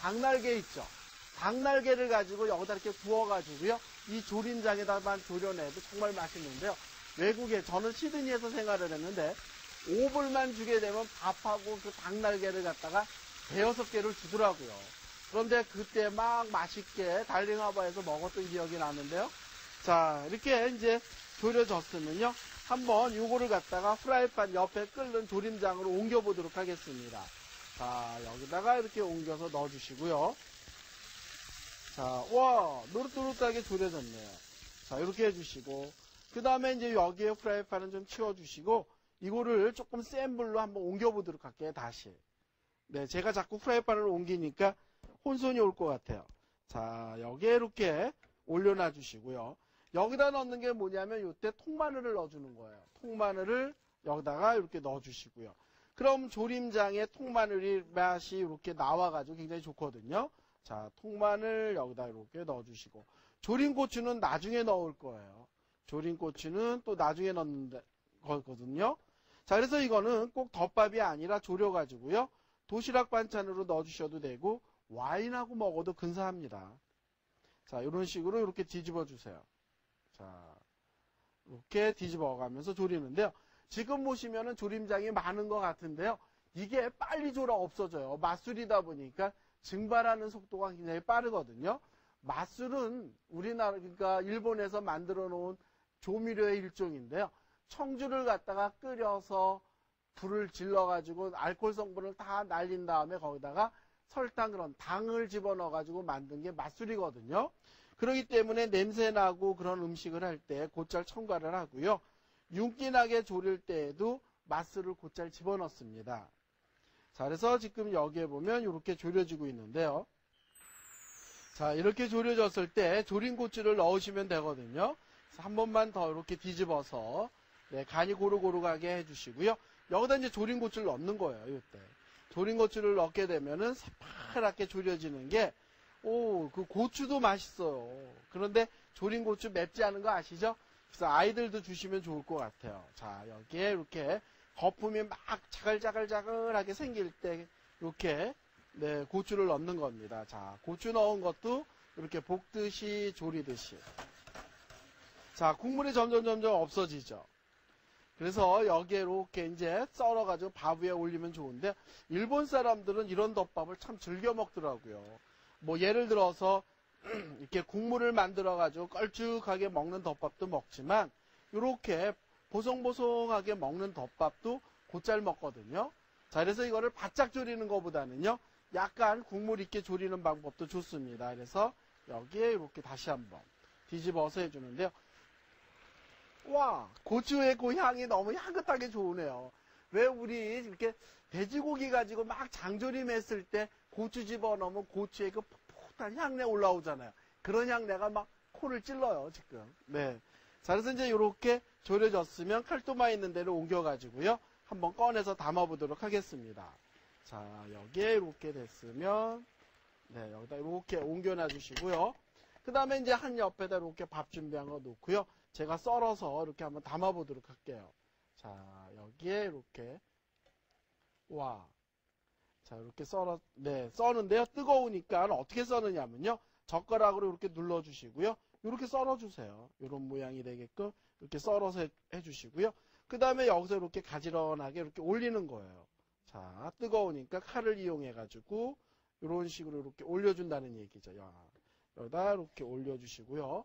닭날개 있죠. 닭날개를 가지고 여기다 이렇게 구워가지고요. 이 조림장에다만 졸여내도 정말 맛있는데요. 외국에, 저는 시드니에서 생활을 했는데, 5불만 주게 되면 밥하고 그 닭날개를 갖다가 대여섯 개를 주더라고요. 그런데 그때 막 맛있게 달링하바에서 먹었던 기억이 나는데요. 자, 이렇게 이제 졸여졌으면요. 한번 요거를 갖다가 프라이팬 옆에 끓는 조림장으로 옮겨보도록 하겠습니다. 자, 여기다가 이렇게 옮겨서 넣어주시고요. 자, 와, 노릇노릇하게 졸여졌네요. 자, 이렇게 해주시고, 그 다음에 이제 여기에 프라이팬은 좀 치워주시고, 이거를 조금 센 불로 한번 옮겨보도록 할게요, 다시. 네, 제가 자꾸 프라이팬을 옮기니까 혼선이 올 것 같아요. 자, 여기에 이렇게 올려놔 주시고요. 여기다 넣는 게 뭐냐면, 이때 통마늘을 넣어주는 거예요. 통마늘을 여기다가 이렇게 넣어주시고요. 그럼 조림장에 통마늘이 맛이 이렇게 나와가지고 굉장히 좋거든요. 자, 통마늘 여기다 이렇게 넣어주시고, 조림고추는 나중에 넣을 거예요. 조림고추는 또 나중에 넣는 거거든요. 자, 그래서 이거는 꼭 덮밥이 아니라 졸여가지고요. 도시락 반찬으로 넣어주셔도 되고, 와인하고 먹어도 근사합니다. 자, 이런 식으로 이렇게 뒤집어 주세요. 자, 이렇게 뒤집어 가면서 졸이는데요. 지금 보시면은 조림장이 많은 것 같은데요. 이게 빨리 졸아 없어져요. 맛술이다 보니까 증발하는 속도가 굉장히 빠르거든요. 맛술은 우리나라, 그러니까 일본에서 만들어 놓은 조미료의 일종인데요. 청주를 갖다가 끓여서 불을 질러가지고 알코올 성분을 다 날린 다음에 거기다가 설탕, 그런 당을 집어넣어가지고 만든 게 맛술이거든요. 그렇기 때문에 냄새나고 그런 음식을 할 때 곧잘 첨가를 하고요. 윤기나게 졸일 때에도 맛술을 곧잘 집어넣습니다. 자, 그래서 지금 여기에 보면 이렇게 졸여지고 있는데요. 자, 이렇게 졸여졌을 때 조림고추를 넣으시면 되거든요. 그래서 한 번만 더 이렇게 뒤집어서, 네, 간이 고루고루 가게 해주시고요. 여기다 이제 조림고추를 넣는 거예요, 이때. 조림고추를 넣게 되면은 새파랗게 졸여지는 게, 그 고추도 맛있어요. 그런데 조림고추 맵지 않은 거 아시죠? 그래서 아이들도 주시면 좋을 것 같아요. 자, 여기에 이렇게 거품이 막 자글자글자글하게 생길 때 이렇게, 네, 고추를 넣는 겁니다. 자, 고추 넣은 것도 이렇게 볶듯이 졸이듯이. 자, 국물이 점점 없어지죠. 그래서 여기에 이렇게 이제 썰어가지고 밥 위에 올리면 좋은데, 일본 사람들은 이런 덮밥을 참 즐겨 먹더라고요. 뭐 예를 들어서 이렇게 국물을 만들어가지고 걸쭉하게 먹는 덮밥도 먹지만, 이렇게 보송보송하게 먹는 덮밥도 곧잘 먹거든요. 자, 그래서 이거를 바짝 졸이는 것보다는요, 약간 국물 있게 졸이는 방법도 좋습니다. 그래서 여기에 이렇게 다시 한번 뒤집어서 해주는데요. 와, 고추의 그 향이 너무 향긋하게 좋으네요. 왜 우리 이렇게 돼지고기 가지고 막 장조림 했을 때 고추 집어넣으면 고추의 그 풋풋한 향내 올라오잖아요. 그런 향내가 막 코를 찔러요, 지금. 네. 자, 그래서 이제 이렇게 졸여졌으면 칼도마 있는 데로 옮겨가지고요. 한번 꺼내서 담아보도록 하겠습니다. 자, 여기에 이렇게 됐으면, 네, 여기다 이렇게 옮겨놔 주시고요. 그 다음에 이제 한 옆에다 이렇게 밥 준비한 거 놓고요. 제가 썰어서 이렇게 한번 담아보도록 할게요. 자, 여기에 이렇게, 와. 자, 이렇게 네, 써는데요. 뜨거우니까 어떻게 써느냐면요. 젓가락으로 이렇게 눌러주시고요. 이렇게 썰어주세요. 이런 모양이 되게끔 이렇게 썰어서 해주시고요. 그 다음에 여기서 이렇게 가지런하게 이렇게 올리는 거예요. 자, 뜨거우니까 칼을 이용해가지고 이런 식으로 이렇게 올려준다는 얘기죠. 여기다 이렇게 올려주시고요.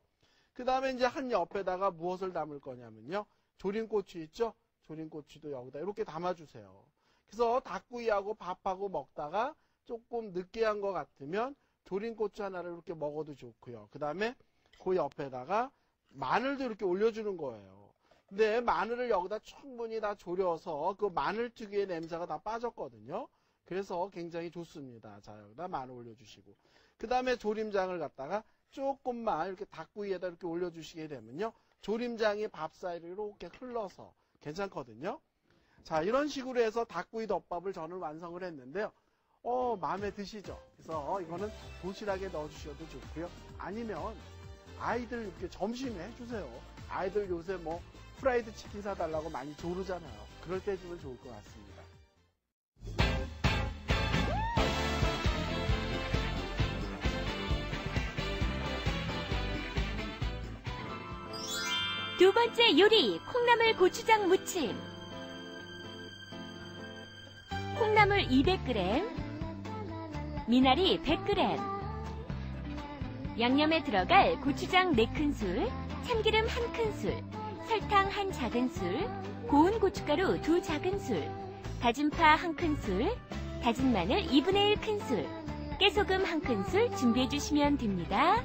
그 다음에 이제 한 옆에다가 무엇을 담을 거냐면요. 조림고추 있죠? 조림고추도 여기다 이렇게 담아주세요. 그래서 닭구이하고 밥하고 먹다가 조금 느끼한 것 같으면 조림고추 하나를 이렇게 먹어도 좋고요. 그 다음에 그 옆에다가 마늘도 이렇게 올려주는 거예요. 근데 마늘을 여기다 충분히 다 졸여서 그 마늘 특유의 냄새가 다 빠졌거든요. 그래서 굉장히 좋습니다. 자, 여기다 마늘 올려주시고. 그 다음에 조림장을 갖다가 조금만 이렇게 닭구이에다 이렇게 올려주시게 되면요. 조림장이 밥 사이로 이렇게 흘러서 괜찮거든요. 자, 이런 식으로 해서 닭구이 덮밥을 저는 완성을 했는데요. 마음에 드시죠? 그래서 이거는 도시락에 넣어주셔도 좋고요. 아니면 아이들 이렇게 점심에 해주세요. 아이들 요새 뭐 프라이드 치킨 사달라고 많이 조르잖아요. 그럴 때 해주면 좋을 것 같습니다. 두 번째 요리, 콩나물 고추장 무침. 콩나물 200g, 미나리 100g, 양념에 들어갈 고추장 4큰술, 참기름 1큰술, 설탕 1작은술, 고운 고춧가루 2작은술, 다진 파 1큰술, 다진 마늘 2분의 1큰술, 깨소금 1큰술 준비해 주시면 됩니다.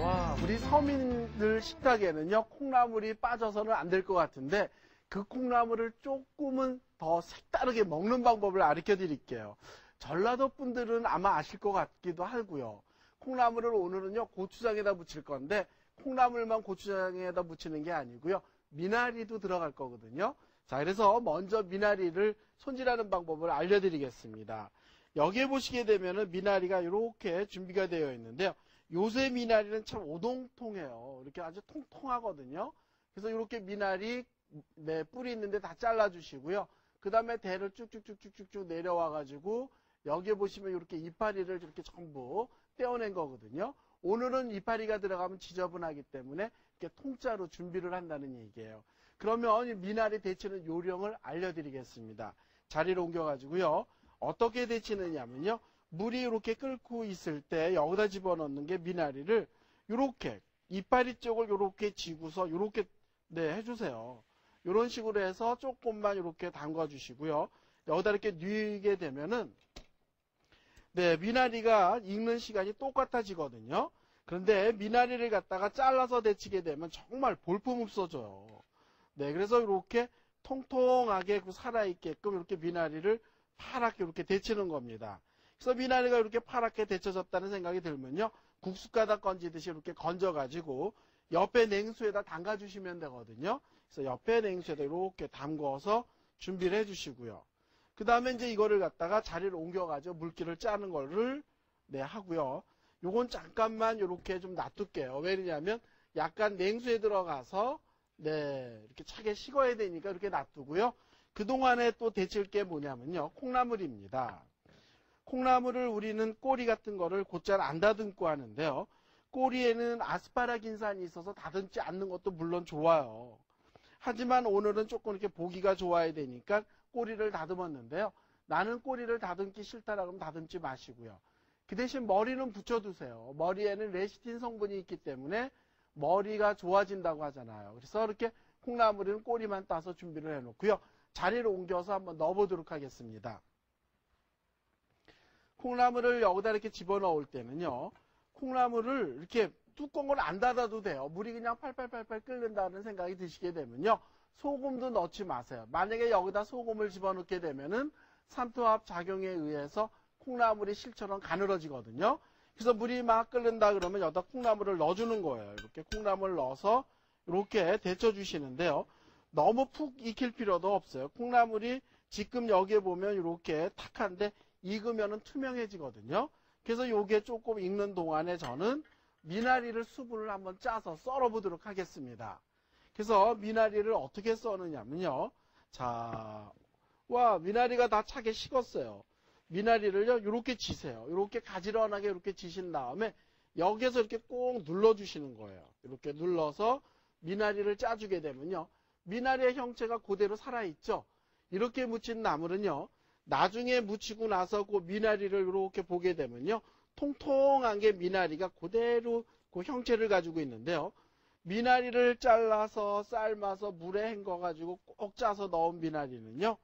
와, 우리 서민들 식탁에는요, 콩나물이 빠져서는 안 될 것 같은데, 그 콩나물을 조금은 더 색다르게 먹는 방법을 가르쳐 드릴게요. 전라도 분들은 아마 아실 것 같기도 하고요. 콩나물을 오늘은요, 고추장에다 무칠 건데, 콩나물만 고추장에다 무치는 게 아니고요, 미나리도 들어갈 거거든요. 자, 그래서 먼저 미나리를 손질하는 방법을 알려드리겠습니다. 여기에 보시게 되면은 미나리가 이렇게 준비가 되어 있는데요. 요새 미나리는 참 오동통해요. 이렇게 아주 통통하거든요. 그래서 이렇게 미나리 뿌리 있는데 다 잘라주시고요. 그 다음에 대를 쭉쭉쭉쭉쭉 내려와가지고 여기에 보시면 이렇게 이파리를 이렇게 전부 떼어낸 거거든요. 오늘은 이파리가 들어가면 지저분하기 때문에 이렇게 통짜로 준비를 한다는 얘기예요. 그러면 이 미나리 데치는 요령을 알려드리겠습니다. 자리를 옮겨가지고요. 어떻게 데치느냐면요. 물이 이렇게 끓고 있을 때 여기다 집어넣는 게 미나리를 이렇게 이파리 쪽을 이렇게 쥐고서 이렇게 해주세요. 이런 식으로 해서 조금만 이렇게 담가 주시고요. 여기다 이렇게 뉘게 되면은 미나리가 익는 시간이 똑같아지거든요. 그런데 미나리를 갖다가 잘라서 데치게 되면 정말 볼품없어져요. 그래서 이렇게 통통하게 살아있게끔 이렇게 미나리를 파랗게 이렇게 데치는 겁니다. 그래서 미나리가 이렇게 파랗게 데쳐졌다는 생각이 들면요. 국숫가닥 건지듯이 이렇게 건져가지고 옆에 냉수에다 담가주시면 되거든요. 그래서 옆에 냉수에다 이렇게 담궈서 준비를 해주시고요. 그 다음에 이제 이거를 갖다가 자리를 옮겨가지고 물기를 짜는 거를 하고요. 요건 잠깐만 이렇게 좀 놔둘게요. 왜냐면 약간 냉수에 들어가서 이렇게 차게 식어야 되니까 이렇게 놔두고요. 그동안에 또 데칠 게 뭐냐면요. 콩나물입니다. 콩나물을 우리는 꼬리 같은 거를 곧잘 안 다듬고 하는데요. 꼬리에는 아스파라긴산이 있어서 다듬지 않는 것도 물론 좋아요. 하지만 오늘은 조금 이렇게 보기가 좋아야 되니까 꼬리를 다듬었는데요. 나는 꼬리를 다듬기 싫다라고 하면 다듬지 마시고요. 그 대신 머리는 붙여두세요. 머리에는 레시틴 성분이 있기 때문에 머리가 좋아진다고 하잖아요. 그래서 이렇게 콩나물은 꼬리만 따서 준비를 해놓고요. 자리를 옮겨서 한번 넣어보도록 하겠습니다. 콩나물을 여기다 이렇게 집어넣을 때는요. 콩나물을 이렇게 뚜껑을 안 닫아도 돼요. 물이 그냥 팔팔팔팔 끓는다는 생각이 드시게 되면요. 소금도 넣지 마세요. 만약에 여기다 소금을 집어넣게 되면은 삼투압 작용에 의해서 콩나물이 실처럼 가늘어지거든요. 그래서 물이 막 끓는다 그러면 여기다 콩나물을 넣어주는 거예요. 이렇게 콩나물을 넣어서 이렇게 데쳐주시는데요. 너무 푹 익힐 필요도 없어요. 콩나물이 지금 여기에 보면 이렇게 탁한데 익으면 투명해지거든요. 그래서 요게 조금 익는 동안에 저는 미나리를 수분을 한번 짜서 썰어보도록 하겠습니다. 그래서 미나리를 어떻게 써느냐면요. 자, 미나리가 다 차게 식었어요. 미나리를요, 이렇게 지세요. 이렇게 가지런하게 이렇게 지신 다음에 여기에서 이렇게 꼭 눌러주시는 거예요. 이렇게 눌러서 미나리를 짜주게 되면요. 미나리의 형체가 그대로 살아있죠. 이렇게 묻힌 나물은요. 나중에 묻히고 나서 그 미나리를 이렇게 보게 되면요. 통통한 게 미나리가 그대로 그 형체를 가지고 있는데요. 미나리를 잘라서 삶아서 물에 헹궈가지고 꼭 짜서 넣은 미나리는요.